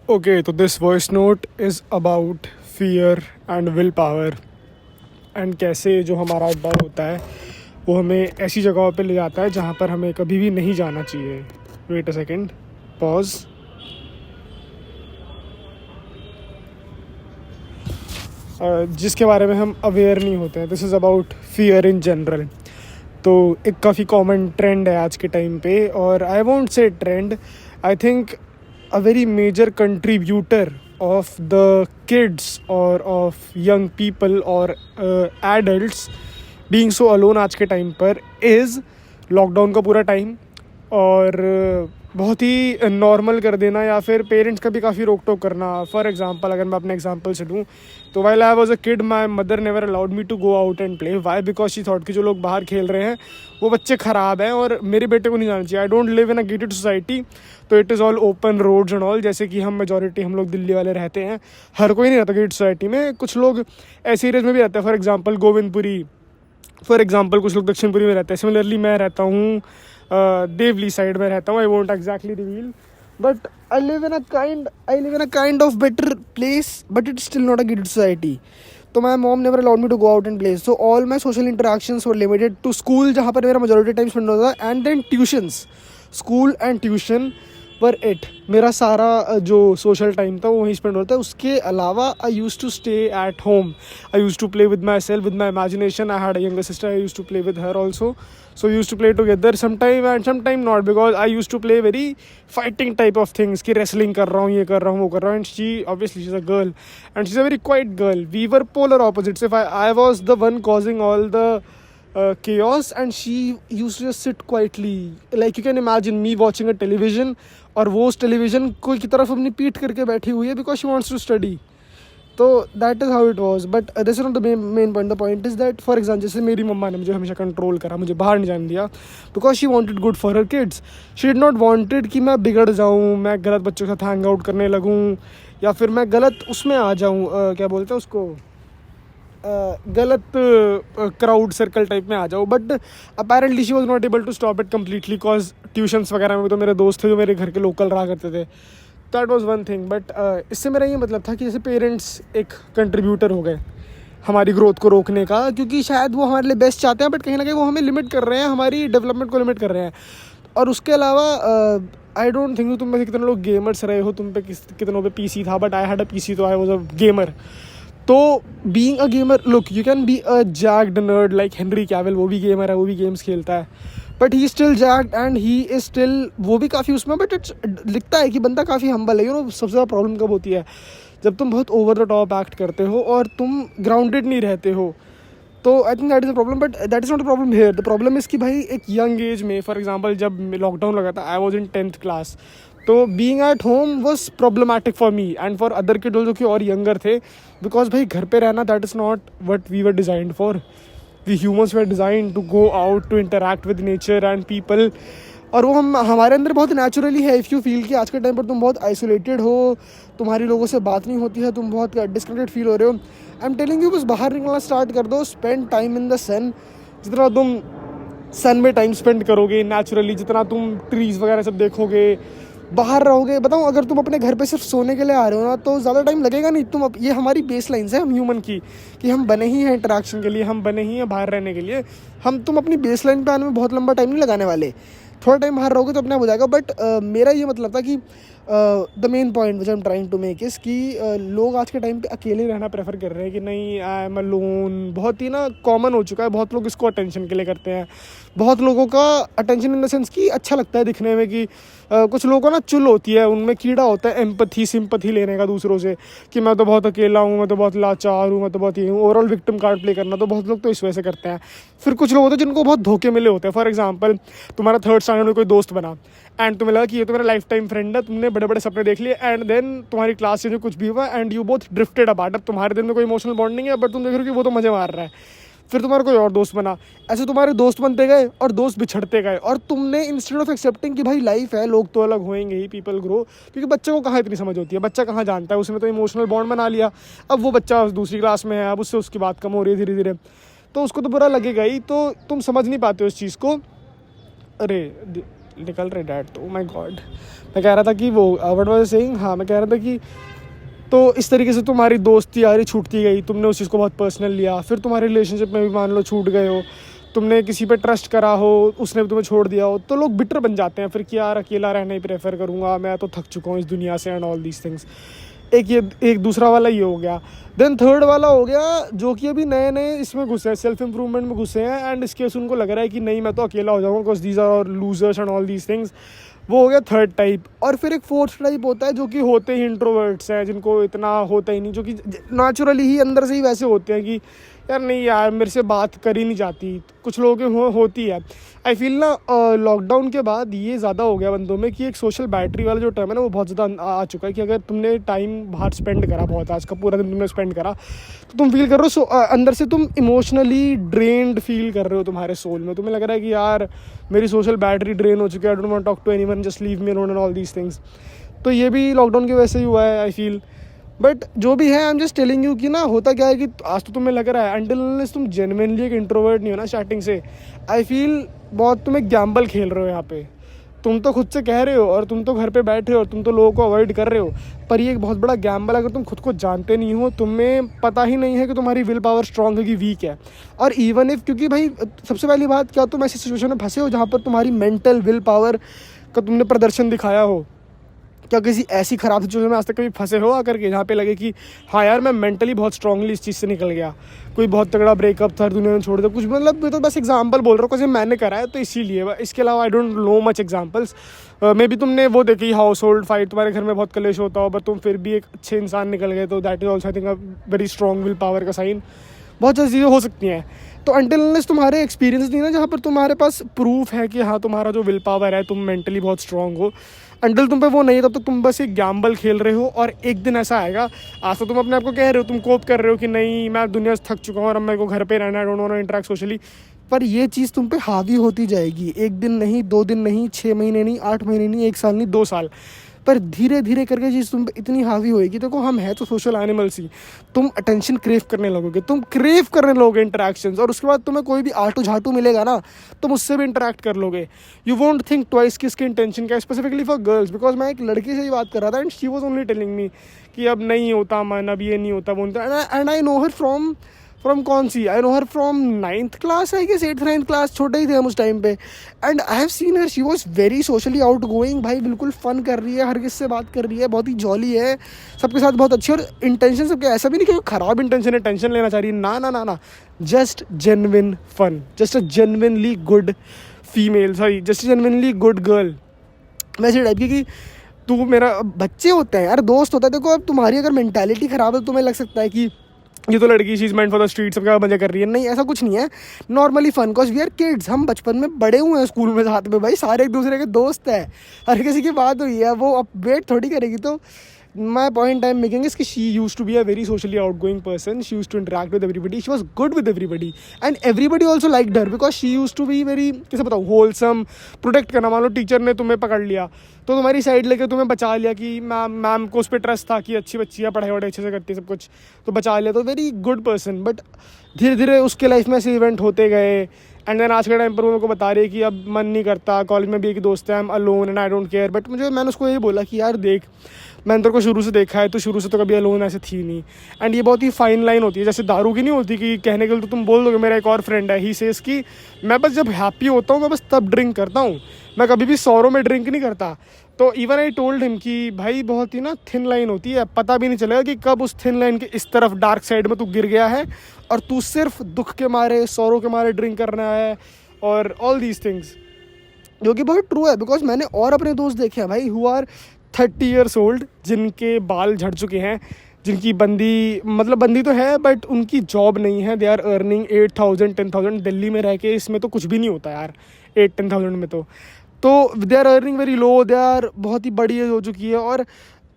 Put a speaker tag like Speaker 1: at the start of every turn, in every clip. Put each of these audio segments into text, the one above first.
Speaker 1: Okay, so this voice note is about fear and will power and कैसे जो हमारा डर होता है वो हमें ऐसी जगहों पे ले जाता है जहाँ पर हमें कभी भी नहीं जाना चाहिए. Wait a second, pause. जिसके बारे में हम अवेयर नहीं होते हैं. This is about fear in general. तो एक काफ़ी कॉमन ट्रेंड है आज के टाइम पे, और I won't say trend, I think a very major contributor of the kids or of young people or adults being so alone आज के टाइम पर is लॉकडाउन का पूरा टाइम, और बहुत ही नॉर्मल कर देना या फिर पेरेंट्स का भी काफ़ी रोक टोक करना. फॉर एग्जांपल अगर मैं अपने एग्जांपल से दूँ तो while I was a kid my mother never allowed me to go out and play. Why? Because she thought कि जो लोग बाहर खेल रहे हैं वो बच्चे ख़राब हैं और मेरे बेटे को नहीं जाना चाहिए. I don't live in a gated society, तो it is all open roads and all. जैसे कि हम लोग दिल्ली वाले रहते हैं, हर कोई नहीं रहता गेटेड सोसाइटी में. कुछ लोग ऐसे एरियाज में भी रहते हैं, for example Govindpuri, for example कुछ लोग दक्षिणपुरी में रहते हैं. सिमिलरली मैं रहता हूँ देवली साइड में रहता हूँ. I won't exactly reveal, but I live in a kind of better place, but it's still not a gated society. So my mom never allowed me to go out and play. So all my social interactions were limited to school, जहाँ पर मेरा majority time spend होता था, and then tuitions. School and tuition were it. मेरा सारा जो social time था वो वहीं spend होता है. उसके अलावा I used to stay at home. I used to play with myself, with my imagination. I had a younger sister. I used to play with her also. So we used to play together sometime and sometime not, because I used to play very fighting type of things कि wrestling कर रहा हूँ, ये कर रहा हूँ, वो कर रहा हूँ. And she, obviously she's a girl and she's a very quiet girl. We were polar opposites. If I was the one causing all the chaos and she used to just sit quietly. Like you can imagine me watching a television और वो उस television को की तरफ अपनी पीठ करके बैठी हुई है because she wants to study. तो that is how it was. But this is not the main point. The point is that for example जैसे मेरी मम्मा ने मुझे हमेशा कंट्रोल करा, मुझे बाहर नहीं जाने दिया, because she wanted good for her kids. She did not wanted कि मैं बिगड़ जाऊँ, मैं गलत बच्चों के साथ हैंग आउट करने लगूँ, या फिर मैं गलत उसमें आ जाऊँ, क्या बोलते हैं उसको, गलत क्राउड सर्कल टाइप में आ जाऊँ. But apparently she was not able to stop it completely, because tuitions वगैरह में तो मेरे दोस्त थे जो मेरे घर के लोकल रहा करते थे. That was one thing. But इससे मेरा ये मतलब था कि जैसे पेरेंट्स एक कंट्रीब्यूटर हो गए हमारी ग्रोथ को रोकने का, क्योंकि शायद वो हमारे लिए बेस्ट चाहते हैं, बट कहीं ना कहीं वो हमें लिमिट कर रहे हैं, हमारी डेवलपमेंट को लिमिट कर रहे हैं. और उसके अलावा आई डोंट थिंक तुम में से कितने लोग गेमर्स रहे हो, तुम पे कितनों पे पीसी था, but I had a PC, तो आई वॉज अ गेमर. तो being a gamer, look you can be a jacked nerd like Henry Cavill, वो भी गेमर है, वो भी गेम्स खेलता है, but he still jacked and he is still, वो भी काफ़ी उसमें, बट इट्स लिखता है कि बंदा काफ़ी हम्बल है. यू नो सबसे ज़्यादा प्रॉब्लम कब होती है, जब तुम बहुत ओवर द टॉप एक्ट करते हो और तुम ग्राउंडेड नहीं रहते हो. तो I think that is a problem, but that is not a problem here. The problem is कि भाई एक यंग एज में, फॉर एग्जांपल जब लॉकडाउन लगा था, I was in 10th class, तो being at home was problematic for me and for other kid जो कि और यंगर थे, बिकॉज भाई घर पे रहना that is not what we were designed for. We humans were design to go out, to interact with nature and people, और वो हमारे अंदर बहुत नेचुरली है. इफ़ यू फील कि आज के टाइम पर तुम बहुत आइसोलेटेड हो, तुम्हारी लोगों से बात नहीं होती है, तुम बहुत डिस्कनेक्टेड फील हो रहे हो, आई एम टेलिंग यू बस बाहर निकलना स्टार्ट कर दो. स्पेंड टाइम इन द सन. जितना तुम सन में टाइम स्पेंड करोगे नेचुरली, जितना तुम ट्रीज़ वगैरह सब देखोगे, बाहर रहोगे, बताऊँ अगर तुम अपने घर पे सिर्फ सोने के लिए आ रहे हो ना, तो ज़्यादा टाइम लगेगा नहीं. ये हमारी बेस लाइन्स है हम ह्यूमन की, कि हम बने ही हैं इंटरेक्शन के लिए, हम बने ही हैं बाहर रहने के लिए. तुम अपनी बेस लाइन पर आने में बहुत लंबा टाइम नहीं लगाने वाले, थोड़ा टाइम बाहर रहोगे तो अपने आप हो जाएगा. बट मेरा ये मतलब था कि the main point which I am trying to make is कि लोग आज के टाइम पे अकेले रहना प्रेफर कर रहे हैं कि नहीं, आई एम अलोन. बहुत ही ना कॉमन हो चुका है, बहुत लोग इसको अटेंशन के लिए करते हैं. बहुत लोगों का अटेंशन इन द सेंस कि अच्छा लगता है दिखने में, कि कुछ लोगों को ना चुल होती है, उनमें कीड़ा होता है एम्पथी, सिंपथी लेने का दूसरों से, कि मैं तो बहुत अकेला हूँ, मैं तो बहुत लाचार हूँ, मैं तो बहुत ये हूँ. ओवरऑल विक्टिम कार्ड प्ले करना तो बहुत लोग तो इस वजह से करते हैं. फिर कुछ लोग होते हैं जिनको बहुत धोखे मिले होते हैं. फॉर एग्जाम्पल तुम्हारा 3rd स्टैंडर्ड में कोई दोस्त बना एंड तुम्हें लगा कि ये तो मेरा लाइफ टाइम फ्रेंड है, तुमने बड़े बड़े सपने देख लिए, एंड देन तुम्हारी क्लास से जो कुछ भी हुआ and you both drifted apart. अब तुम्हारे दिल में कोई इमोशनल बॉन्डिंग है, बट तुम देख रहे हो कि वो तो मजे मार रहा है. फिर तुम्हारा कोई और दोस्त बना, ऐसे तुम्हारे दोस्त बनते गए और दोस्त बिछड़ते गए, और तुमने इंस्टेड ऑफ एक्सेप्टिंग कि भाई लाइफ है, लोग तो अलग होएंगे ही, पीपल ग्रो, क्योंकि बच्चे को कहाँ इतनी समझ होती है, बच्चा कहाँ जानता है, उसने तो इमोशनल बॉन्ड बना लिया. अब वो बच्चा दूसरी क्लास में है, अब उससे उसकी बात कम हो रही है धीरे धीरे, तो उसको तो बुरा लगेगा ही. तो तुम समझ नहीं पाते हो इस चीज़ को. अरे निकल रहे डैड तो माय गॉड। मैं कह रहा था कि वो व्हाट वाज सेइंग, हाँ मैं कह रहा था कि तो इस तरीके से तुम्हारी दोस्ती यारी छूटती गई, तुमने उस चीज़ को बहुत पर्सनल लिया, फिर तुम्हारे रिलेशनशिप में भी मान लो छूट गए हो, तुमने किसी पे ट्रस्ट करा हो, उसने भी तुम्हें छोड़ दिया हो, तो लोग बिटर बन जाते हैं फिर कि यार अकेला रहना ही प्रेफर करूँगा, मैं तो थक चुका हूँ इस दुनिया से एंड ऑल दीज थिंग्स। एक दूसरा वाला ये हो गया। देन थर्ड वाला हो गया जो कि अभी नए नए इसमें घुसे हैं, सेल्फ इंप्रूवमेंट में घुसे हैं, एंड इसके उनको लग रहा है कि नहीं मैं तो अकेला हो जाऊँगा because these are losers and all these things. वो हो गया थर्ड टाइप। और फिर एक फोर्थ टाइप होता है जो कि होते ही इंट्रोवर्ट्स हैं, जिनको इतना होता ही नहीं, जो कि नेचुरली ही अंदर से ही वैसे होते हैं कि यार नहीं यार मेरे से बात कर ही नहीं जाती। कुछ लोगों के होती है। आई फील ना लॉकडाउन के बाद ये ज़्यादा हो गया बंदों में कि एक सोशल बैटरी वाला जो टर्म है ना वो बहुत ज़्यादा आ चुका है कि अगर तुमने टाइम बाहर स्पेंड करा, बहुत आज का पूरा दिन तुमने स्पेंड करा, तो तुम फील कर रहे हो अंदर से तुम इमोशनली ड्रेन्ड फील कर रहे हो। तुम्हारे सोल में तुम्हें लग रहा है कि यार मेरी सोशल बैटरी ड्रेन हो चुकी है, I don't want talk to anyone, just leave me alone and all these things. तो ये भी लॉकडाउन की वजह से ही हुआ है आई फील। बट जो भी है I am just telling you कि ना होता क्या है कि आज तो तुम्हें लग रहा है अंटिल अनलेस तुम जेन्युइनली एक इंट्रोवर्ट नहीं हो ना स्टार्टिंग से, आई फील बहुत तुम एक गैम्बल खेल रहे हो यहाँ पे। तुम तो खुद से कह रहे हो और तुम तो घर पे बैठे हो और तुम तो लोगों को अवॉइड कर रहे हो, पर ये एक बहुत बड़ा गैम्बल। अगर तुम खुद को जानते नहीं हो, तुम्हें पता ही नहीं है कि तुम्हारी विल पावर स्ट्रांग है कि वीक है। और इवन इफ, क्योंकि भाई सबसे पहली बात, क्या तुम ऐसी सिचुएशन में फंसे हो जहाँ पर तुम्हारी मेंटल विल पावर का तुमने प्रदर्शन दिखाया हो? क्या किसी ऐसी ख़राब सिचुएशन में आज तक कभी फंसे हो आकर के जहाँ पे लगे कि हाँ यार मैं मेंटली बहुत स्ट्रांगली इस चीज़ से निकल गया? कोई बहुत तगड़ा ब्रेकअप था, दुनिया में छोड़ दो कुछ, मतलब मैं तो बस एग्जांपल बोल रहा हूँ क्योंकि मैंने करा है तो इसीलिए। इसके अलावा I don't know much examples. May be तुमने वो देखी हाउस होल्ड फाइट, तुम्हारे घर में बहुत कलेश होता हो बट तुम फिर भी एक अच्छे इंसान निकल गए, तो that is also I think a very strong will power का साइन। बहुत सारी चीज़ें हो सकती हैं। तो अंटिल अनलेस तुम्हारे एक्सपीरियंस नहीं ना जहाँ पर तुम्हारे पास प्रूफ है कि हाँ तुम्हारा जो विल पावर है, तुम मेंटली बहुत स्ट्रांग हो, अंटिल तुम पे वो नहीं है तब तक तुम बस एक गैम्बल खेल रहे हो। और एक दिन ऐसा आएगा, आज तो तुम अपने आप को कह रहे हो, तुम कोप कर रहे हो कि नहीं मैं दुनिया से थक चुका हूँ और अब मेरे को घर पे रहना है, don't want to interact socially, पर ये चीज़ तुम पे हावी होती जाएगी। एक दिन नहीं, 2 दिन नहीं, 6 महीने नहीं, 8 महीने नहीं, 1 साल नहीं, 2 साल, पर धीरे धीरे करके चीज़ तुम पे इतनी हावी होएगी। देखो हम हैं तो सोशल एनिमल्स ही, तुम अटेंशन क्रेव करने लगोगे, तुम क्रेव करने लगोगे इंटरेक्शंस, और उसके बाद तुम्हें कोई भी आटू झाटू मिलेगा ना तुम उससे भी इंटरेक्ट कर लोगे। यू वोंट थिंक ट्वाइस कि इसकी इंटेंशन क्या है, स्पेसिफिकली फॉर गर्ल्स। बिकॉज मैं एक लड़की से ही बात कर रहा था and she was only telling me कि अब नहीं होता मन, अब ये नहीं होता वो नहीं होता। And I know her from कौन सी, I know her from 9th class, I guess 8th 9th class, छोटे ही थे हम उस टाइम पे। And I have seen her, she was very socially outgoing, भाई बिल्कुल फन कर रही है, हर किसी से बात कर रही है, बहुत ही जॉली है, सबके साथ बहुत अच्छी। और इंटेंशन सबके ऐसा भी नहीं कि ख़राब इंटेंशन है, टेंशन लेना चाह रही है, ना ना ना ना, just genuine fun, just a genuinely good female, sorry just a genuinely good girl. वैसे टाइप की कि तू मेरा, बच्चे होते हैं यार, दोस्त होता है। देखो अब तुम्हारी अगर मेंटालिटी ख़राब है तो तुम्हें लग सकता है कि ये तो लड़की she is meant for the street, सब क्या मजा कर रही है। नहीं, ऐसा कुछ नहीं है, normally fun, cause we are kids, हम बचपन में बड़े हुए हैं स्कूल में साथ में, भाई सारे एक दूसरे के दोस्त हैं, हर किसी की बात हुई है, वो अब वेट थोड़ी करेगी। तो my point I am making is कि she use to be a very socially outgoing person, she use to interact with everybody, she was good with everybody and everybody also like her because she use to be very, कैसे बताऊँ, wholesome, protect करना। मान लो teacher ने तुम्हें पकड़ लिया तो तुम्हारी साइड लेके तुम्हें बचा लिया कि मैम को उस पर ट्रस्ट था कि अच्छी बच्ची है, पढ़ाई वढ़ाई अच्छे से करती है, सब कुछ, तो बचा लिया, तो वेरी गुड पर्सन। बट धीरे धीरे उसके लाइफ में ऐसे इवेंट होते गए एंड देन आज के टाइम पर वो मेरे को बता रही है कि अब मन नहीं करता, कॉलेज में भी एक दोस्त है, I am alone and I don't care. But मैंने उसको यही बोला कि यार देख, मैंने तेरे को शुरू से देखा है, तो शुरू से तो कभी अलोन ऐसे थी नहीं। एंड ये बहुत ही फाइन लाइन होती है, जैसे दारू की नहीं होती कि कहने के लिए तो तुम बोल दोगे, मेरा एक और फ्रेंड है, ही सेज कि मैं बस जब हैप्पी होता हूँ मैं बस तब ड्रिंक करता हूँ, मैं कभी भी सौरों में ड्रिंक नहीं करता। तो इवन आई टोल्ड हिम कि भाई बहुत ही ना थिन लाइन होती है, पता भी नहीं चलेगा कि कब उस थिन लाइन के इस तरफ डार्क साइड में तू गिर गया है और तू सिर्फ दुख के मारे, सौरों के मारे ड्रिंक करना है और ऑल दीज थिंग्स, जो कि बहुत ट्रू है। बिकॉज मैंने और अपने दोस्त देखे हैं भाई हु आर 30 years old, जिनके बाल झड़ चुके हैं, जिनकी बंदी, मतलब बंदी तो है बट उनकी जॉब नहीं है, दे आर अर्निंग 8,000 10,000 दिल्ली में रह के, इसमें तो कुछ भी नहीं होता यार 8-10,000 में। तो they are earning very low, they are बहुत ही बड़ी एज हो चुकी है और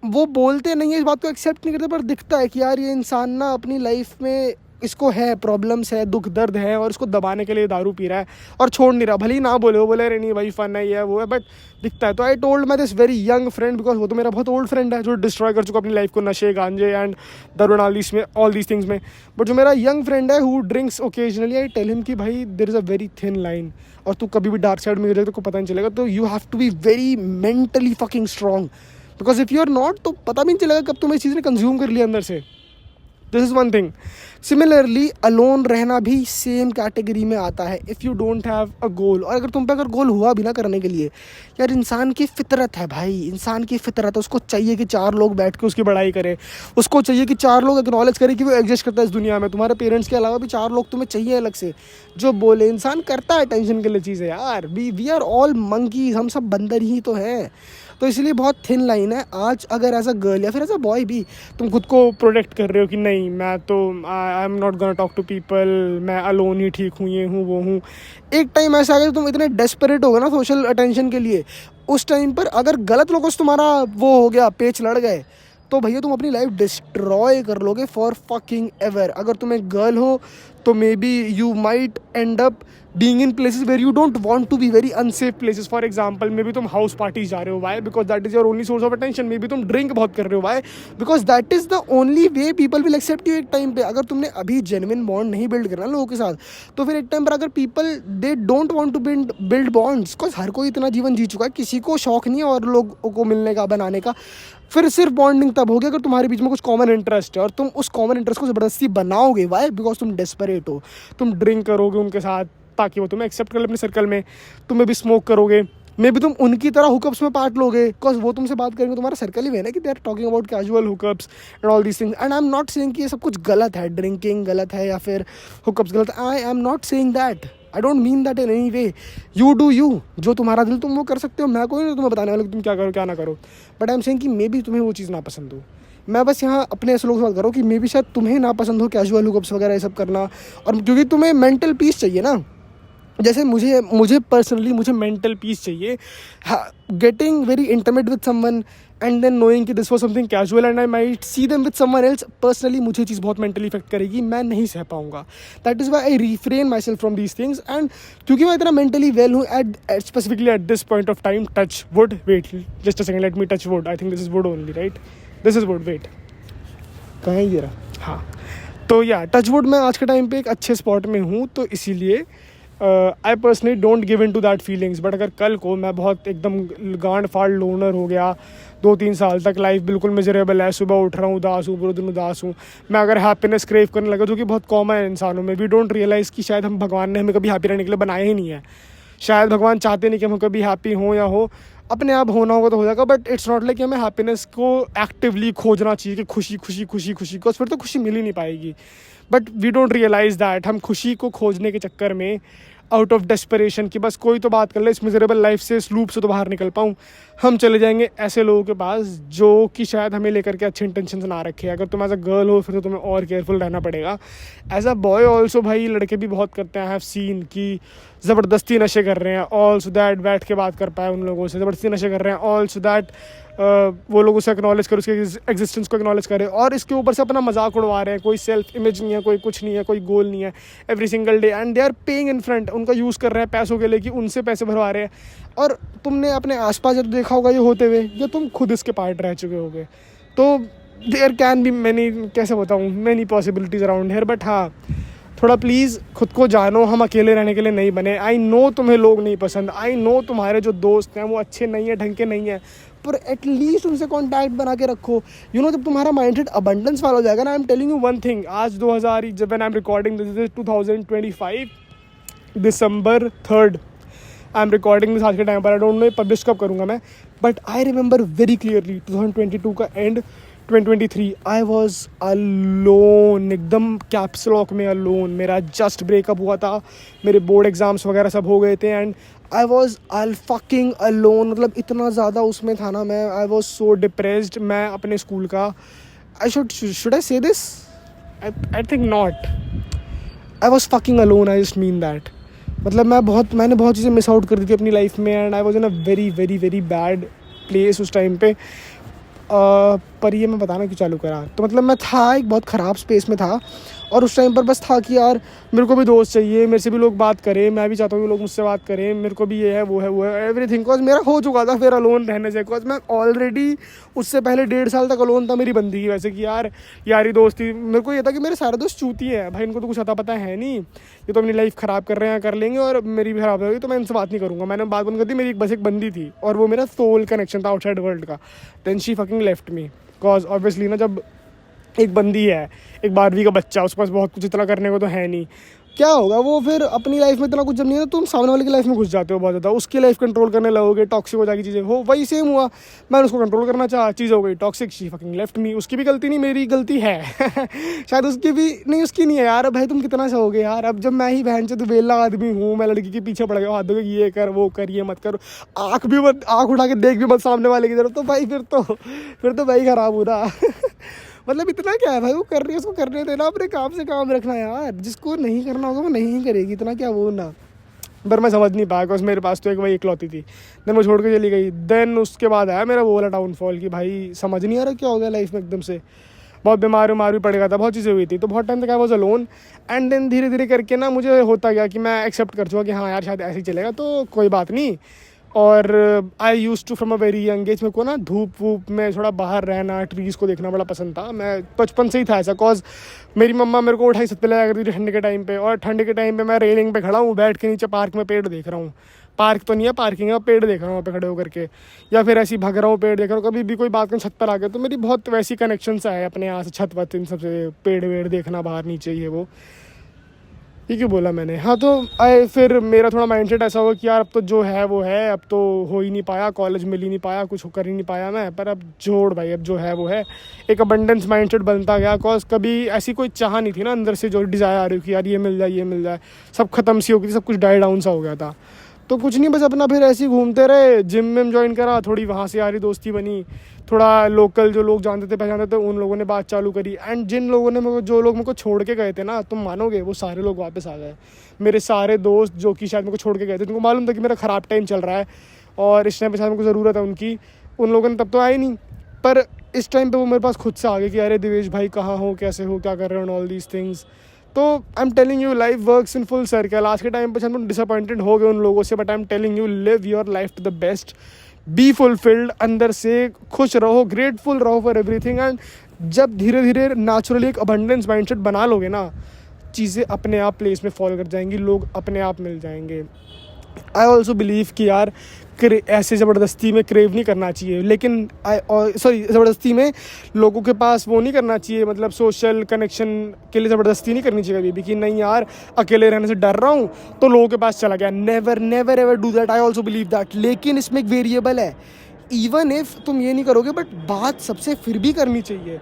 Speaker 1: वो बोलते नहीं है, इस बात को एक्सेप्ट नहीं करते, पर दिखता है कि यार ये इंसान ना अपनी लाइफ में इसको है प्रॉब्लम्स है, दुख दर्द है, और इसको दबाने के लिए दारू पी रहा है और छोड़ नहीं रहा, भले ही ना बोले, वो बोले अरे नहीं भाई फन है, ये है वो है, बट दिखता है। तो I told my this very young friend, because वो तो मेरा बहुत ओल्ड फ्रेंड है जो डिस्ट्रॉय कर चुका अपनी लाइफ को नशे, गांजे एंड दारू नालिस में, ऑल दीज थिंग्स में। बट जो मेरा यंग फ्रेंड है who drinks occasionally, I tell him कि भाई there is a very thin line, और तू कभी भी डार्क साइड में गिर जाए तो को पता नहीं चलेगा। तो you have to be very mentally fucking strong, because if you are not तो पता भी नहीं चलेगा कब तुम्हें इस चीज़ ने कंज्यूम कर लिया अंदर से। This is one thing. Similarly alone रहना भी सेम कैटेगरी में आता है, if you don't have a goal. और अगर तुम पे अगर गोल हुआ भी ना करने के लिए, यार इंसान की फितरत है भाई, इंसान की फितरत है, उसको चाहिए कि 4 लोग बैठ के उसकी बड़ाई करें, उसको चाहिए कि 4 लोग एक्नॉलेज करें कि वो एग्जिस्ट करता है इस दुनिया में। तुम्हारे पेरेंट्स के अलावा भी 4 लोग तुम्हें चाहिए अलग से जो बोले। इंसान करता है टेंशन के लिए चीज़ें यार, वी आर ऑल मंकीज, हम सब बंदर ही तो हैं। तो इसलिए बहुत थिन लाइन है। आज अगर एज अ गर्ल या फिर एज अ बॉय भी तुम खुद को प्रोटेक्ट कर रहे हो कि नहीं मैं तो I am not gonna talk to people, मैं अलोन ही ठीक हूँ, ये हूँ वो हूँ। एक टाइम ऐसा आ गया तुम इतने डेस्परेट हो गए ना सोशल अटेंशन के लिए, उस टाइम पर अगर गलत लोगों से तुम्हारा वो हो गया, पेच लड़ गए, तो भैया तुम अपनी लाइफ डिस्ट्रॉय कर लोगे फॉर फकिंग एवर। अगर तुम एक गर्ल हो तो may be you might and up being in places where you don't want to be, very unsafe places. For example, maybe तुम house parties जा रहे हो, why? Because that is your only source of attention. maybe तुम drink बहुत कर रहे हो, why? Because that is the only way people will accept you एक टाइम पे। अगर तुमने अभी genuine bond नहीं build करना लोगों के साथ, तो फिर एक टाइम पर अगर people they don't want to build bonds, because हर कोई इतना जीवन जी चुका है, किसी को शौक नहीं है और लोगों को मिलने का, बनाने का। फिर सिर्फ बॉन्डिंग तब होगी अगर तुम्हारे बीच में कुछ कॉमन इंटरेस्ट है, और तुम उस कॉमन इंटरेस्ट को ज़बरदस्ती बनाओगे, वाई? बिकॉज तुम डेस्परेट हो, तुम ड्रिंक करोगे उनके साथ ताकि वो तुम्हें एक्सेप्ट कर ले अपने सर्कल में, तुम्हें भी स्मोक करोगे, मे बी तुम उनकी तरह हुकअप्स में पार्ट लोगे, बिकॉज वो तुमसे बात करेंगे, तुम्हारा सर्कल ही है ना कि they are talking about casual hookups and all these things. And I am not saying कि ये सब कुछ गलत है, ड्रिंकिंग गलत है या फिर हुकअप्स गलत है, आई am not saying that, I don't mean that in any way. You do you, जो तुम्हारा दिल तुम वो कर सकते हो, मैं कोई नहीं तुम्हें बताने वाला कि तुम क्या करो क्या ना करो। बट आई एम सेइंग कि मे बी तुम्हें वो चीज़ ना पसंद हो। मैं बस यहाँ अपने ऐसे लोगों से बात करूँ कि मे बी शायद तुम्हें ना पसंद हो कैजुअल हुकअप्स वगैरह ये सब करना, और क्योंकि तुम्हें मेंटल पीस चाहिए ना, जैसे मुझे पर्सनली मुझे मेंटल पीस चाहिए। Getting very intimate with someone and then knowing कि this was something casual and I might see them with someone else, personally मुझे चीज़ बहुत मेंटली इफेक्ट करेगी, मैं नहीं सह पाऊंगा। That is why I refrain myself from these things. And क्योंकि मैं इतना मेंटली वेल हूँ at specifically at this point of time, touch wood, wait just a second, let me touch wood, I think this is wood only, right? This is wood, wait कहाँ है ये रहा, हाँ। तो या टच वुड मैं आज के टाइम पे एक अच्छे स्पॉट में हूँ, तो इसीलिए I personally don't give in to that feelings. But अगर कल को मैं बहुत एकदम गांड फाड़ लोनर हो गया, 2-3 साल तक लाइफ बिल्कुल मिजरेबल है, सुबह उठ रहा हूँ उदास हूँ, पूरे दिन उदास हूँ, मैं अगर हैप्पीनेस क्रेव करने लगा, जो कि बहुत कॉमन है इंसानों में, वी डोंट रियलाइज़ कि शायद हम भगवान ने हमें कभी हैप्पी रहने के लिए बनाया ही नहीं है। शायद भगवान चाहते नहीं कि हम कभी हैप्पी हों या हो, अपने आप होना होगा तो हो जाएगा। बट इट्स नॉट लाइक कि हमें हैप्पीनेस को एक्टिवली खोजना चाहिए कि खुशी खुशी खुशी खुशी, बिकॉज फिर तो खुशी मिल ही नहीं पाएगी। But we don't realise that हम खुशी को खोजने के चक्कर में आउट ऑफ डेस्परेशन कि बस कोई तो बात कर ले इस मिजरेबल लाइफ से, इस लूप से तो बाहर निकल पाऊँ, हम चले जाएंगे ऐसे लोगों के पास जो कि शायद हमें लेकर के अच्छे इंटेंशन ना रखे। अगर तुम एज अ गर्ल हो फिर तो तुम्हें और केयरफुल रहना पड़ेगा। एज अ बॉय ऑल्सो भाई लड़के भी बहुत करते हैं, आई हैव सीन कि ज़बरदस्ती नशे कर रहे हैं, ऑल सो दैट बैठ के बात कर पाए उन लोगों से, ज़बरदस्ती नशे कर रहे हैं, ऑल सो दैट वो लोग उसे एक्नॉलेज कर, उसके एग्जिस्टेंस को एक्नॉलेज करें, और इसके ऊपर से अपना मजाक उड़वा रहे हैं। कोई सेल्फ इमेज नहीं है, कोई कुछ नहीं है, कोई गोल नहीं है, every single day and they are paying in front, उनका यूज़ कर रहे हैं पैसों के लिए कि उनसे पैसे भरवा रहे हैं। और तुमने अपने आसपास जब देखा होगा ये होते हुए, या तुम खुद इसके पार्ट रह चुके होगे, तो देयर कैन बी मैनी, कैसे बताऊँ, many possibilities around hair. But हाँ, थोड़ा प्लीज़ खुद को जानो, हम अकेले रहने के लिए नहीं बने। आई नो तुम्हें लोग नहीं पसंद, आई नो तुम्हारे जो दोस्त हैं वो अच्छे नहीं है, ढंग के नहीं है, पर एटलीस्ट उनसे कांटेक्ट बना के रखो। यू नो, जब तुम्हारा माइंडसेट अबंडेंस वाला हो जाएगा ना, आई am telling you one thing, आज 2000, जब when I am recording this is 2025 December 3rd, I am recording this आज के टाइम पर, आई डोंट नो पब्लिश कब करूँगा मैं, but I remember very clearly 2022 का एंड 2023 आई वॉज अलोन, एकदम कैप्स लॉक में अलोन। मेरा जस्ट ब्रेकअप हुआ था, मेरे बोर्ड एग्जाम्स वगैरह सब हो गए थे, and I was all fucking alone. मतलब इतना ज़्यादा उसमें था ना मैं, आई वॉज सो डिप्रेस्ड। मैं अपने स्कूल का, आई शुड आई से this, I think not, I was fucking alone, I just mean that. मतलब मैंने बहुत चीज़ें मिस आउट कर दी थी अपनी लाइफ में, and I was in a very very very bad place उस टाइम पे। पर ये मैं बताना क्यों चालू करा, तो मतलब मैं था एक बहुत ख़राब स्पेस में था, और उस टाइम पर बस था कि यार मेरे को भी दोस्त चाहिए, मेरे से भी लोग बात करें, मैं भी चाहता हूँ कि लोग मुझसे बात करें, मेरे को भी ये है वो है एवरीथिंग। कॉज मेरा हो चुका था फिर अलोन रहने से, कॉज मैं ऑलरेडी उससे पहले 1.5 साल तक अलोन था मेरी बंदी की वैसे, कि यार यारी दोस्ती, मेरे को ये था कि मेरे सारे दोस्त चूती है भाई, इनको तो कुछ अता पता है नहीं, ये तो अपनी लाइफ ख़राब कर रहे हैं, कर लेंगे, और मेरी भी ख़राब होगी, तो मैं इनसे बात नहीं करूँगा। मैंने बात बंद कर दी। मेरी बस एक बंदी थी और वो मेरा सोल कनेक्शन था आउटसाइड वर्ल्ड का। Then she fucking left me, cause obviously ना, जब एक बंदी है, एक 12वीं का बच्चा, उसके पास बहुत कुछ इतना करने को तो है नहीं, क्या होगा वो फिर अपनी लाइफ में इतना कुछ जब नहीं है, तुम सामने वाले की लाइफ में घुस जाते हो बहुत ज़्यादा, उसकी लाइफ कंट्रोल करने लगोगे, टॉक्सिक हो जाएगी चीज़ें। हो वही सेम हुआ, मैंने उसको कंट्रोल करना चाहा, चीज़ हो गई टॉक्सिक, शी फकिंग लेफ्ट मी। उसकी भी गलती नहीं, मेरी गलती है शायद उसकी भी नहीं, उसकी नहीं है यार। भाई तुम कितना सहोगे यार, अब जब मैं ही बहन से तो वेला आदमी हूँ, मैं लड़की के पीछे पड़ गया हाथ धो, ये कर वो कर ये मत कर, आँख उठा के देख भी मत सामने वाले की तरफ, तो भाई फिर तो भाई ख़राब हो रहा मतलब इतना क्या है भाई, वो कर रही है, उसको करने देना, अपने काम से काम रखना यार, जिसको नहीं करना होगा वो नहीं करेगी, इतना क्या वो ना। पर मैं समझ नहीं पाया, बिकॉज मेरे पास तो एक भाई इकलौती थी, देन वो छोड़ के चली गई। देन उसके बाद आया मेरा वो वाला डाउनफॉल कि भाई समझ नहीं आ रहा क्या हो गया लाइफ में, एकदम से बहुत बीमार भी पड़ गया था, बहुत चीज़ें हुई थी, तो बहुत टाइम तक I was alone. And then धीरे धीरे करके ना मुझे होता गया कि मैं एक्सेप्ट कर चुका कि हाँ यार शायद ऐसे ही चलेगा, तो कोई बात नहीं। और I use to from a very young age, मेरे को ना धूप वूप में थोड़ा बाहर रहना, ट्रीज़ को देखना बड़ा पसंद था, मैं बचपन से ही था ऐसा। कॉज मेरी मम्मा मेरे को उठाई छत पे लाया करती थी ठंड के टाइम पे, और ठंड के टाइम पे मैं रेलिंग पे खड़ा हूँ, बैठ के नीचे पार्क में पेड़ देख रहा हूँ, पार्क तो नहीं है पार्किंग है, पेड़ देख रहा हूँ वहाँ पे खड़े होकर के, या फिर ऐसी भग रहा हूँ पेड़ देख रहा हूँ। कभी भी कोई बात कर छत पर आ गया, तो मेरी बहुत वैसी कनेक्शन है अपने यहाँ से छत वत, इन सबसे पेड़ वेड़ देखना बाहर नीचे, ये वो। ये क्यों बोला मैंने, हाँ तो फिर मेरा थोड़ा माइंडसेट ऐसा हुआ कि यार अब तो जो है वो है, अब तो हो ही नहीं पाया, कॉलेज मिल ही नहीं पाया, कुछ कर ही नहीं पाया मैं, पर अब जोड़ भाई, अब जो है वो है। एक अबंडेंस माइंडसेट बनता गया, कॉज कभी ऐसी कोई चाह नहीं थी ना अंदर से जो डिज़ायर आ रही हो कि यार ये मिल जाए ये मिल जाए, सब खत्म सी हो गई थी, सब कुछ डाई डाउन सा हो गया था। तो कुछ नहीं, बस अपना फिर ऐसे ही घूमते रहे, जिम में ज्वाइन करा, थोड़ी वहाँ से यारी दोस्ती बनी, थोड़ा लोकल जो लोग जानते थे पहचानते थे उन लोगों ने बात चालू करी। एंड जिन लोगों ने जो लोग मेरे को छोड़ के गए थे ना, तुम मानोगे वो सारे लोग वापस आ गए। मेरे सारे दोस्त जो कि शायद मेरे को छोड़ के गए थे, तुमको मालूम था कि मेरा ख़राब टाइम चल रहा है और इस टाइम पे शायद मेरे को ज़रूरत है उनकी, उन लोगों ने तब तो आए नहीं, पर इस टाइम पे वो मेरे पास खुद से आ गए कि अरे दिवेश भाई कहाँ हो, कैसे हो, क्या कर रहे हो, ऑल दीज थिंग्स। तो I am telling you, life works in full circle. आज के टाइम पे हम डिसअपॉइंटेड हो गए उन लोगों से, but I am telling you, live your life to the best, be fulfilled, अंदर से खुश रहो, ग्रेटफुल रहो फॉर एवरीथिंग। एंड जब धीरे धीरे नेचुरली एक अबंडेंस माइंडसेट बना लोगे ना, चीज़ें अपने आप प्लेस में फॉल कर जाएंगी, लोग अपने आप मिल जाएंगे। आई ऑल्सो बिलीव कि यार ऐसे ज़बरदस्ती में क्रेव नहीं करना चाहिए, लेकिन ज़बरदस्ती में लोगों के पास वो नहीं करना चाहिए, मतलब सोशल कनेक्शन के लिए ज़बरदस्ती नहीं करनी चाहिए कभी भी कि नहीं यार अकेले रहने से डर रहा हूँ तो लोगों के पास चला गया। Never never ever do that, I also believe that. लेकिन इसमें एक वेरिएबल है, इवन इफ तुम ये नहीं करोगे, बट बात सबसे फिर भी करनी चाहिए।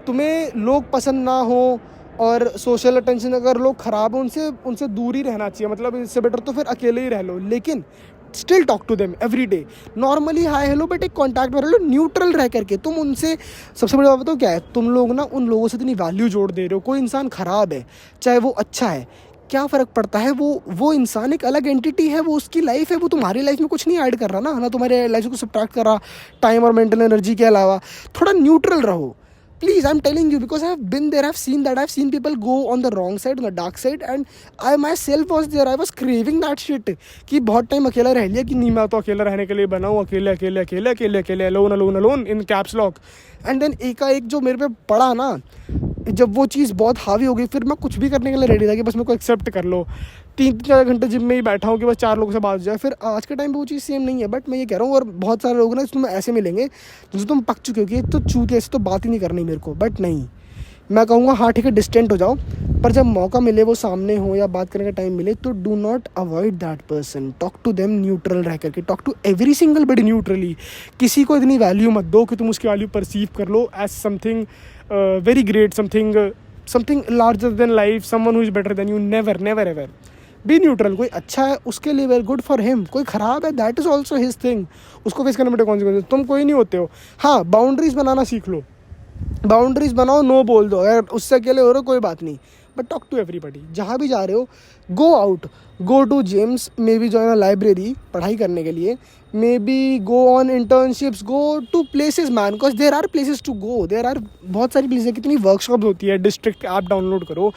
Speaker 1: तुम्हें लोग पसंद ना हो और सोशल अटेंशन अगर लोग ख़राब हो, उनसे दूर ही रहना चाहिए, मतलब इससे बेटर तो फिर अकेले ही रह लो, लेकिन still talk to them every day, normally hi hello, but एक कॉन्टैक्ट में रह लो, न्यूट्रल रह करके। तुम उनसे, सबसे बड़ी बात बताओ क्या है, तुम लोग ना उन लोगों से इतनी वैल्यू जोड़ दे रहे हो। कोई इंसान ख़राब है चाहे वो अच्छा है, क्या फ़र्क पड़ता है, वो इंसान एक अलग एंटिटी है, वो उसकी लाइफ है, वो तुम्हारी लाइफ में कुछ नहीं ऐड कर रहा ना तुम्हारे लाइफ से कुछ सब्ट्रैक्ट कर रहा टाइम और मेंटल एनर्जी के अलावा। थोड़ा न्यूट्रल रहो please, I'm telling you, because I've been there, I've seen that, I've seen people go on the wrong side, on the dark side, and I myself was there, I was craving that shit कि बहुत time अकेला रह लिया कि नहीं मैं तो अकेला रहने के लिए बना हूँ, अकेले अकेले अकेले अकेले अकेले alone alone alone in caps lock. And then एकाएक जो मेरे पे पड़ा ना, जब वो चीज़ बहुत हावी हो गई, फिर मैं कुछ भी करने के लिए रेडी था कि बस मेरे को एक्सेप्ट कर लो। 3-4 घंटे जिम में ही बैठा हूँ कि बस 4 लोगों से बात हो जाए। फिर आज के टाइम पे वो चीज़ सेम नहीं है, बट मैं ये कह रहा हूँ, और बहुत सारे लोग ना तुम्हें ऐसे मिलेंगे जो तुम पक चुके हो कि तो चूते ऐसे तो बात ही नहीं करनी मेरे को, बट नहीं, मैं कहूँगा हाँ ठीक है डिस्टेंट हो जाओ, पर जब मौका मिले वो सामने हो या बात करने का टाइम मिले तो do not avoid that person, talk to them neutral रह करके, talk to every single buddy neutrally. किसी को इतनी वैल्यू मत दो कि तुम उसकी वैल्यू परसीव कर लो as something very great, something larger than life, someone who is better than you. Never never ever be neutral. कोई अच्छा है उसके लिए वेल गुड फॉर हिम, कोई ख़राब है that is also his thing, उसको फेस करने में कॉन्सिक्वेंसेस। तुम कोई नहीं होते हो। हाँ बाउंड्रीज बनाना सीख लो, बाउंड्रीज बनाओ, नो बोल दो, अगर उससे अकेले हो रहे हो कोई बात नहीं, बट टॉक टू एवरीबडी। जहाँ भी जा रहे हो, go out, go to gyms, maybe join a library पढ़ाई करने के लिए, maybe go on internships, go to places man, because there are places to go, there are बहुत सारी प्लेसेस, कितनी वर्कशॉप्स होती है, डिस्ट्रिक्ट ऐप डाउनलोड करो,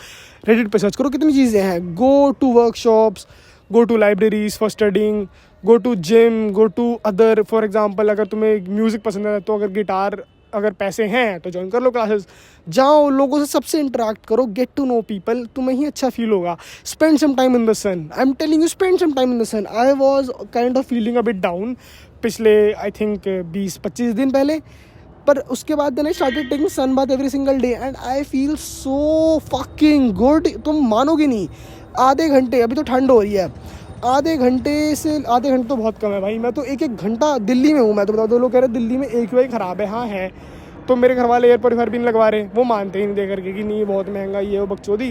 Speaker 1: रेडिट पे सर्च करो, कितनी चीज़ें हैं। Go to workshops, go to libraries for studying, go to gym, go to other, for example अगर तुम्हें म्यूज़िक पसंद है तो अगर गिटार अगर पैसे हैं तो ज्वाइन कर लो क्लासेस, जाओ लोगों से सबसे इंटरेक्ट करो, गेट टू नो पीपल, तुम्हें ही अच्छा फील होगा। Spend some time in the sun, I am telling you, spend some time in the sun. I was kind of feeling a bit down पिछले I think 20-25 दिन पहले, पर उसके बाद then I started taking sun bath every single day and I feel so fucking good. तुम मानोगे नहीं, आधे घंटे, अभी तो ठंड हो रही है, आधे घंटे तो बहुत कम है भाई, मैं तो 1-1 घंटा दिल्ली में हूँ। मैं तो बता दो, लोग कह रहे दिल्ली में एक वाई ख़राब है, हाँ है, तो मेरे घर वाले एयर प्योरीफायर भी नहीं लगवा रहे, वो मानते ही नहीं दे करके कि नहीं बहुत महंगा, ये वो बकचोदी,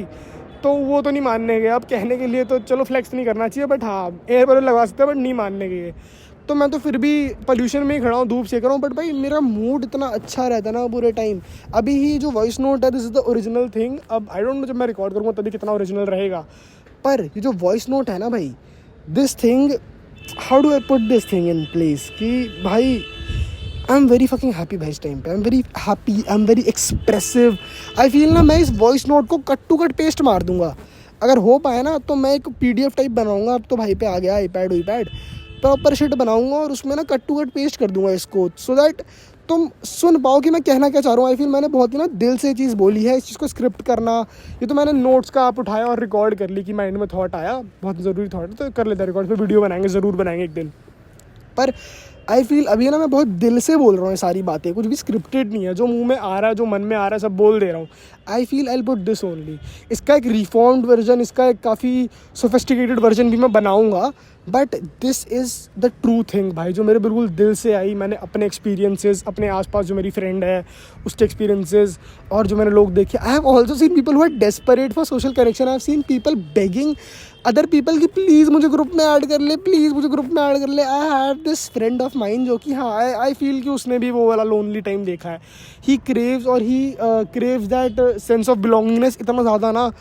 Speaker 1: तो वो तो नहीं मानने गए। अब कहने के लिए तो चलो फ्लेक्स नहीं करना चाहिए, बट हाँ एयर प्योरीफायर लगवा सकते हैं, बट नहीं मानने गए। तो मैं तो फिर भी पोल्यूशन में ही खड़ा हूँ, धूप सेक रहा हूँ, बट भाई मेरा मूड इतना अच्छा रहता है ना पूरे टाइम। अभी ही जो वॉइस नोट है, this is the original thing. अब आई डोंट नो जब मैं रिकॉर्ड करूँगा तभी कितना ओरिजिनल रहेगा, पर ये जो वॉइस नोट है ना भाई, this thing, how do I put this thing in place, कि भाई आई एम वेरी फकिंग हैप्पी भाई इस टाइम पे, आई am very happy, I am very expressive. I feel ना मैं इस वॉइस नोट को कट टू कट पेस्ट मार दूंगा, अगर हो पाए ना तो मैं एक PDF टाइप बनाऊंगा। अब तो भाई पे आ गया आईपैड प्रॉपर शिट बनाऊंगा और उसमें ना कट टू कट पेस्ट कर दूंगा इसको, सो दैट तुम सुन पाओ कि मैं कहना क्या चाह रहा हूँ। आई फील मैंने बहुत ही ना दिल से ये चीज़ बोली है, इस चीज़ को स्क्रिप्ट करना, ये तो मैंने नोट्स का आप उठाया और रिकॉर्ड कर ली कि माइंड में थॉट आया, बहुत ज़रूरी थॉट है तो कर लेते हैं रिकॉर्ड, फिर वीडियो बनाएंगे, ज़रूर बनाएंगे एक दिन। पर आई फील अभी ना मैं बहुत दिल से बोल रहा हूँ ये सारी बातें, कुछ भी स्क्रिप्टेड नहीं है, जो मुंह में आ रहा है, जो मन में आ रहा है, सब बोल दे रहा हूँ। I feel I will put this only. इसका एक रिफॉर्म्ड वर्जन, इसका एक काफ़ी सोफिस्टिकेटेड वर्जन भी मैं बनाऊँगा, but this is the true thing भाई, जो मेरे बिल्कुल दिल से आई। मैंने अपने एक्सपीरियंसेस, अपने आसपास जो मेरी फ्रेंड है उसके एक्सपीरियंसेस, और जो मैंने लोग देखे, I have also seen people who are desperate for social connection. I have seen people begging other people कि प्लीज़ मुझे ग्रुप में ऐड कर ले, प्लीज़ मुझे ग्रुप में ऐड कर ले। I have this friend of mine जो कि हाँ, आई फील कि उसने भी वो वाला लोनली टाइम देखा है। ही क्रेव्स और he craves that sense of belongingness इतना ज़्यादा ना,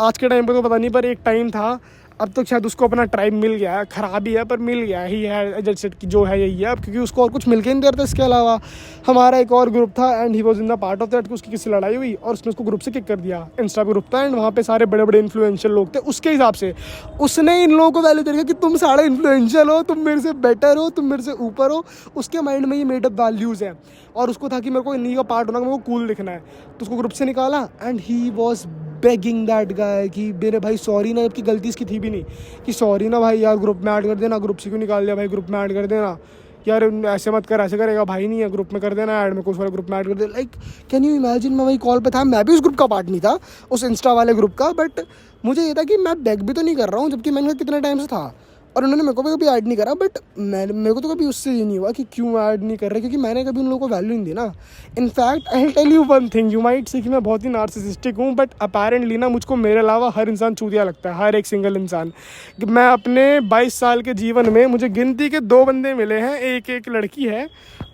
Speaker 1: आज के टाइम पर तो पता नहीं, पर एक टाइम था, अब तो शायद उसको अपना ट्राइब मिल गया है, ख़राब ही है पर मिल गया ही है, जैसे जो है यही है अब, क्योंकि उसको और कुछ मिल के नहीं दे रहा था। इसके अलावा हमारा एक और ग्रुप था and he was in the part of that, उसकी किसी लड़ाई हुई और उसने उसको ग्रुप से किक कर दिया। इंस्टा ग्रुप था एंड वहाँ पे सारे बड़े बड़े इन्फ्लुएंशियल लोग थे, उसके हिसाब से उसने इन लोगों को वैल्यू दे रखा कि तुम सारे इन्फ्लुएंशियल हो, तुम मेरे से बेटर हो, तुम मेरे से ऊपर हो। उसके माइंड में ये मेडअप वैल्यूज़ हैं और उसको था कि मेरे को इन्हीं का पार्ट होना, मेरे को कूल दिखना है, तो उसको ग्रुप से निकाला and he was begging that guy कि मेरे भाई सॉरी ना, जबकि गलती इसकी थी भी नहीं, कि सॉरी ना भाई यार ग्रुप में ऐड कर देना, ग्रुप से क्यों निकाल दिया भाई, ग्रुप में ऐड कर देना यार, ऐसे मत कर, ऐसे करेगा भाई, नहीं है ग्रुप में कर देना ऐड, में कुछ वाले ग्रुप में ऐड कर दे। लाइक कैन यू इमेजिन, मैं वही कॉल पे था, मैं भी उस ग्रुप का पार्ट नहीं था, उस इंस्टा वाले ग्रुप का, बट मुझे ये था कि मैं बैक भी तो नहीं कर रहा हूँ, जबकि मैंने कितने टाइम से था और उन्होंने मेरे को भी कभी ऐड नहीं करा। बट मेरे को तो कभी उससे ये नहीं हुआ कि क्यों ऐड नहीं कर रहे, क्योंकि मैंने कभी उन लोगों को वैल्यू नहीं दी ना। In fact I will tell you one thing, you might say कि मैं बहुत ही नार्सिसिस्टिक हूँ, बट अपेरेंटली ना मुझको मेरे अलावा हर इंसान चूतिया लगता है, हर एक सिंगल इंसान। मैं अपने 22 साल के जीवन में मुझे गिनती के 2 बंदे मिले हैं, एक लड़की है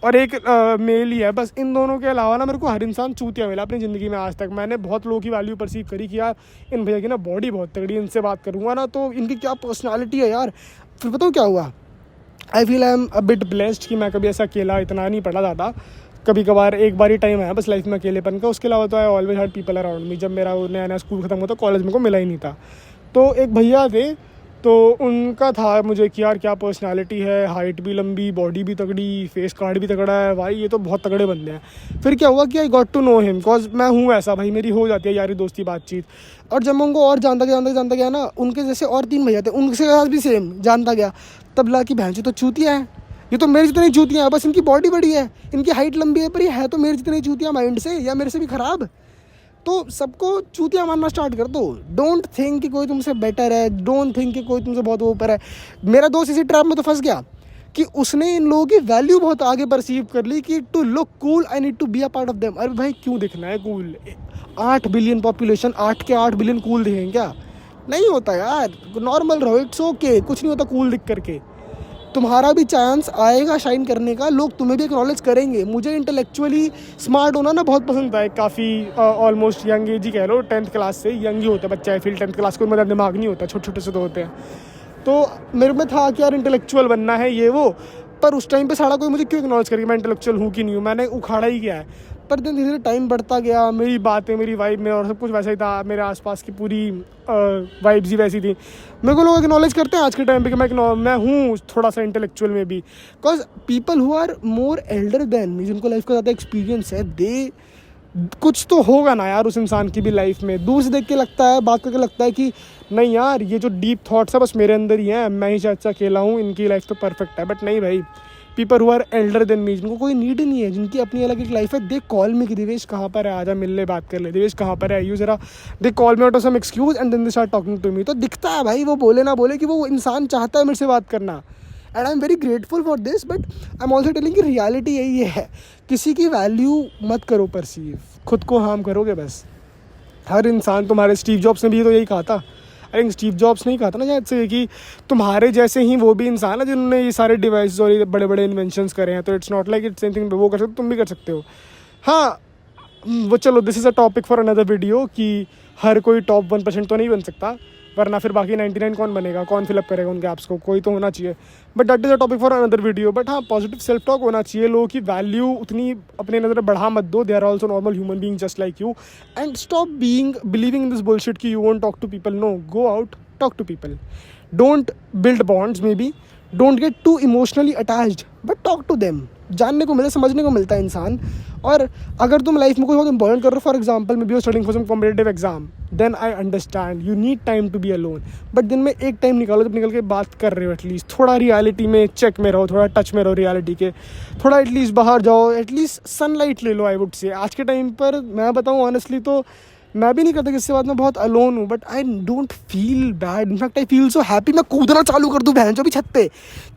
Speaker 1: और एक मेल ही है, बस इन दोनों के अलावा ना मेरे को हर इंसान चूतिया मिला अपनी ज़िंदगी में आज तक। मैंने बहुत लोगों की वैल्यू परसीव करी कि यार इन भैया की ना बॉडी बहुत तगड़ी, इनसे बात करूँगा ना तो इनकी क्या पर्सनालिटी है यार। फिर बताओ क्या हुआ, I feel I am a bit blessed कि मैं कभी ऐसा अकेला इतना नहीं पड़ा ज़्यादा, कभी कभार एक बार ही टाइम आया बस लाइफ में अकेलेपन का, उसके अलावा तो I always had people around me. जब मेरा नया नया स्कूल ख़त्म हुआ तो कॉलेज में को मिला ही नहीं था, तो एक भैया थे, तो उनका था मुझे कि यार क्या पर्सनालिटी है, हाइट भी लंबी, बॉडी भी तगड़ी, फेस कार्ड भी तगड़ा है, भाई ये तो बहुत तगड़े बंदे हैं। फिर क्या हुआ कि I got to know him, because मैं हूँ ऐसा भाई, मेरी हो जाती है यारी दोस्ती बातचीत, और जब मैं उनको और जानता गया ना, उनके जैसे और 3 भैया थे, उनके साथ भी सेम जानता गया, तब लगा कि बहन जी तो चूतिया है, ये तो मेरे जितनी चूतियाँ हैं, बस इनकी बॉडी बड़ी है, इनकी हाइट लंबी है, पर ये है तो मेरे जितनी चूतियाँ माइंड से या मेरे से भी ख़राब। तो सबको चूतिया मानना स्टार्ट कर दो। डोंट थिंक कि कोई तुमसे बेटर है, डोंट थिंक कि कोई तुमसे बहुत ऊपर है। मेरा दोस्त इसी ट्रैप में तो फंस गया कि उसने इन लोगों की वैल्यू बहुत आगे परसीव कर ली कि to look cool I need to be a part of them. अरे भाई क्यों दिखना है कूल, 8 बिलियन पॉपुलेशन, 8 के 8 बिलियन कूल दिखेंगे क्या? नहीं होता यार, नॉर्मल रहो, इट्स ओके, कुछ नहीं होता कूल दिख करके। तुम्हारा भी चांस आएगा शाइन करने का, लोग तुम्हें भी एक्नॉलेज करेंगे। मुझे इंटेलेक्चुअली स्मार्ट होना ना बहुत पसंद था, काफ़ी ऑलमोस्ट यंग एज ही कह लो, 10th क्लास से यंग ही होता है बच्चा। आई फील 10th क्लास को मतलब दिमाग नहीं होता, छोटे छोटे से तो होते हैं। तो मेरे में था कि यार इंटेलेक्चुअल बनना है ये वो, पर उस टाइम पे सारा कोई मुझे क्यों एक्नॉलेज करेगा मैं इंटेलेक्चुअल हूँ कि नहीं हूँ, मैंने उखाड़ा ही किया है। पर धीरे धीरे टाइम बढ़ता गया, मेरी बातें, मेरी वाइब में और सब कुछ वैसा ही था, मेरे आसपास की पूरी वाइब्स ही वैसी थी। मेरे को लोग एक्नॉलेज करते हैं आज के टाइम पे कि मैं हूँ थोड़ा सा इंटेलेक्चुअल में भी, because people who are more elder than me, जिनको लाइफ का ज़्यादा एक्सपीरियंस है, दे कुछ तो होगा ना यार उस इंसान की भी लाइफ में। दूर से देख के लगता है, बात करके लगता है कि नहीं यार ये जो डीप थॉट्स है बस मेरे अंदर ही हैं, मैं ही शायद से अकेला हूँ, इनकी लाइफ तो परफेक्ट है। बट नहीं भाई, people who are elder than me, जिनको कोई नीड नहीं है, जिनकी अपनी अलग एक लाइफ है, दे कॉल मी कि दिवेश कहाँ पर है, आजा मिल ले, बात कर ले, दिवेश कहाँ पर है, यू जरा, they call me out of some excuse and then they start talking to me. तो दिखता है भाई, वो बोले ना बोले कि वो इंसान चाहता है मेरे से बात करना, and I am very grateful for this. But I am also telling कि रियलिटी यही है, किसी की वैल्यू मत करो परसीव, खुद को हार्म करोगे बस। हर इंसान, तुम्हारे स्टीव जॉब्स ने भी तो यही कहा था, अरे स्टीव जॉब्स नहीं कहा था ना शायद से, कि तुम्हारे जैसे ही वो भी इंसान है जिन्होंने ये सारे डिवाइस और ये बड़े बड़े इन्वेंशंस करे हैं। तो it's not like it's same thing, वो कर सकते तुम भी कर सकते हो। हाँ वो चलो, this is a topic for another video कि हर कोई टॉप 1% तो नहीं बन सकता, वरना फिर बाकी 99 कौन बनेगा, कौन फिलअप करेगा उन गैप्स को, कोई तो होना चाहिए। But that is a topic for another video. But हाँ, पॉजिटिव सेल्फ टॉक होना चाहिए, लोगों की वैल्यू उतनी अपने नज़र बढ़ा मत दो, they are also normal human being just like you, and stop being believing in this bullshit कि you won't talk to people. No, go out, talk to people, don't build bonds, maybe don't get too emotionally attached, but talk to them। जानने को मिलता, समझने को मिलता है इंसान। और अगर तुम लाइफ में कोई बहुत इंपॉर्टेंट कर रहे हो, for example maybe you studying for some competitive exam, then I understand you need time to be alone, but दिन में एक टाइम निकालो जब निकल के बात कर रहे हो, एटलीस्ट थोड़ा रियलिटी में चेक में रहो, थोड़ा टच में रहो रियलिटी के, थोड़ा एटलीस्ट बाहर जाओ, एटलीस्ट सनलाइट ले लो। आई वुड से आज के टाइम पर मैं बताऊँ ऑनेस्टली तो मैं भी नहीं करता किससे बात, मैं बहुत अलोन हूँ, but I don't feel bad, in fact I feel so happy. मैं कूदना चालू कर दूँ बहन जो भी छत पे,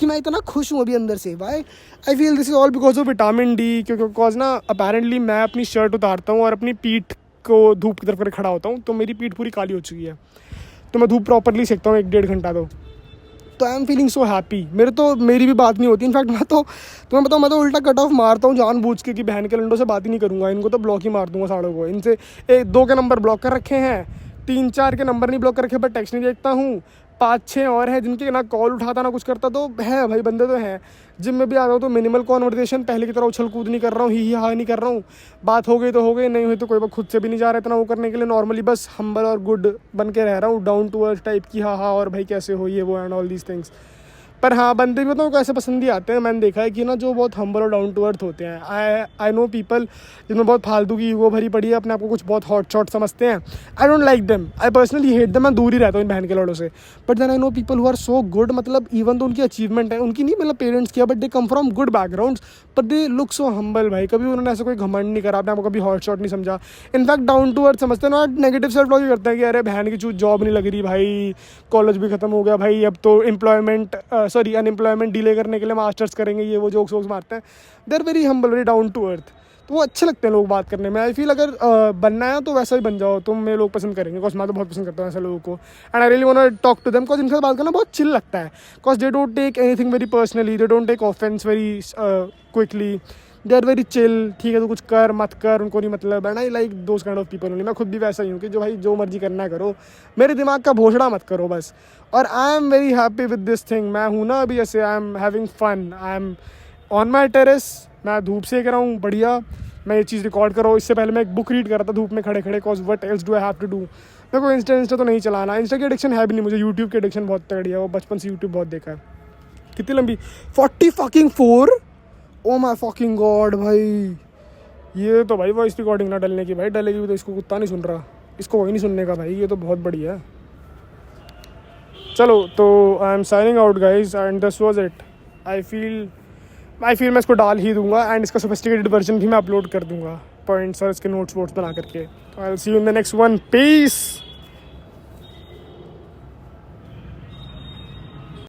Speaker 1: कि मैं इतना खुश हूँ अभी अंदर से। Why I feel this is all because of vitamin D, क्योंकि बिकॉज ना अपेरेंटली मैं अपनी शर्ट उतारता हूँ और अपनी पीठ को धूप की तरफ करके खड़ा होता हूँ, तो मेरी पीठ पूरी काली हो चुकी है, तो मैं धूप प्रॉपरली सेकता हूँ 1-1.5 घंटा। तो I am feeling so happy. मेरी भी बात नहीं होती, इनफैक्ट मैं तो उल्टा कट ऑफ मारता हूँ जानबूझ के कि बहन के लंडों से बात ही नहीं करूँगा, इनको तो ब्लॉक ही मार दूंगा साड़ों को। इनसे 2 के नंबर ब्लॉक कर रखे हैं, 3-4 के नंबर नहीं ब्लॉक कर रखे, बट टेक्स्ट नहीं देखता हूँ। 5-6 और हैं जिनके ना कॉल उठाता ना कुछ करता, तो है भाई बंदे तो हैं। जिम में भी आ रहा हूँ तो मिनिमल कॉन्वर्सेशन, पहले की तरह उछल कूद नहीं कर रहा हूँ, ही हाँ नहीं कर रहा हूँ। बात हो गई तो हो गई, नहीं हुई तो कोई बात, खुद से भी नहीं जा रहा इतना वो करने के लिए। नॉर्मली बस हम्बल और गुड बन के रह रहा हूँ, डाउन टू अर्थ टाइप की, हाँ और भाई कैसे हो ये वो एंड ऑल दीज थिंग्स। पर हाँ, बंदे भी तो ऐसे पसंद ही आते हैं, मैंने देखा है कि ना जो बहुत हम्बल और डाउन टू अर्थ होते हैं। आई नो पीपल जिनमें बहुत फालतू की ईगो भरी पड़ी है, अपने आप को कुछ बहुत हॉट शॉट समझते हैं। I don't like them, I personally hate them, मैं दूर ही रहता हूँ इन बहन के लड़ों से। But then I know people who are so good, मतलब इवन तो उनकी अचीवमेंट है, उनकी नहीं मतलब पेरेंट्स किया, but they come from good backgrounds, but they look so humble. भाई कभी उन्होंने ऐसा कोई घमंड नहीं करा, अपने आपको कभी हॉट शॉट नहीं समझा, इनफैक्ट डाउन टू अर्थ समझते हैं ना। नेगेटिव सेल्फ टॉक करते हैं कि अरे बहन की चूत जॉब नहीं लग रही भाई, कॉलेज भी खत्म हो गया भाई, अब तो अनएम्प्लॉयमेंट डिले करने के लिए मास्टर्स करेंगे, ये वो जोक्स वोक्स मारते हैं। They are very humble, very down to earth, तो वो अच्छे लगते हैं लोग बात करने में। आई फील अगर बनना है तो वैसा ही बन जाओ तुम, मेरे लोग पसंद करेंगे, बिकॉज मैं तो बहुत पसंद करता हूँ ऐसे लोगों को। And I really want to talk to them, because इनके साथ बात करना बहुत चिल लगता है, because they don't take anything very personally, they don't take offence very quickly, they are very chill. ठीक है तो कुछ कर मत कर उनको नहीं मतलब, and I like those kind of people only. मैं खुद भी वैसा ही हूँ कि जो भाई जो मर्जी करना है करो, मेरे दिमाग का भोसड़ा मत करो बस। और I am very happy with this thing. मैं हूँ ना अभी ऐसे, I am having fun, I am on my terrace, मैं धूप सेक रहा हूँ बढ़िया। मैं ये चीज़ रिकॉर्ड कर रहा हूँ, इससे पहले मैं एक बुक रीड कर रहा था धूप में खड़े खड़े, cause what else do I have to do. मेरे को इंस्टा तो नहीं चलाना, इंस्टा की एडिक्शन है भी नहीं मुझे, यूट्यूब की एडिक्शन बहुत तगड़ी है, वो बचपन से यूट्यूब बहुत देखा है। कितनी लंबी 44। ओ माई फकिंग गॉड भाई, ये तो भाई वॉइस रिकॉर्डिंग ना डलने की, भाई डलेगी भी तो इसको कुत्ता नहीं सुन रहा, इसको वही नहीं सुनने का भाई, ये तो बहुत बढ़िया है। चलो तो I am signing out guys, and this was it. I feel मैं इसको डाल ही दूंगा, एंड इसका सोफिस्टिकेटेड वर्जन भी मैं अपलोड कर दूंगा, पॉइंट्स और इसके नोट्स वोट्स बना करके। I will see you in the next one, piece.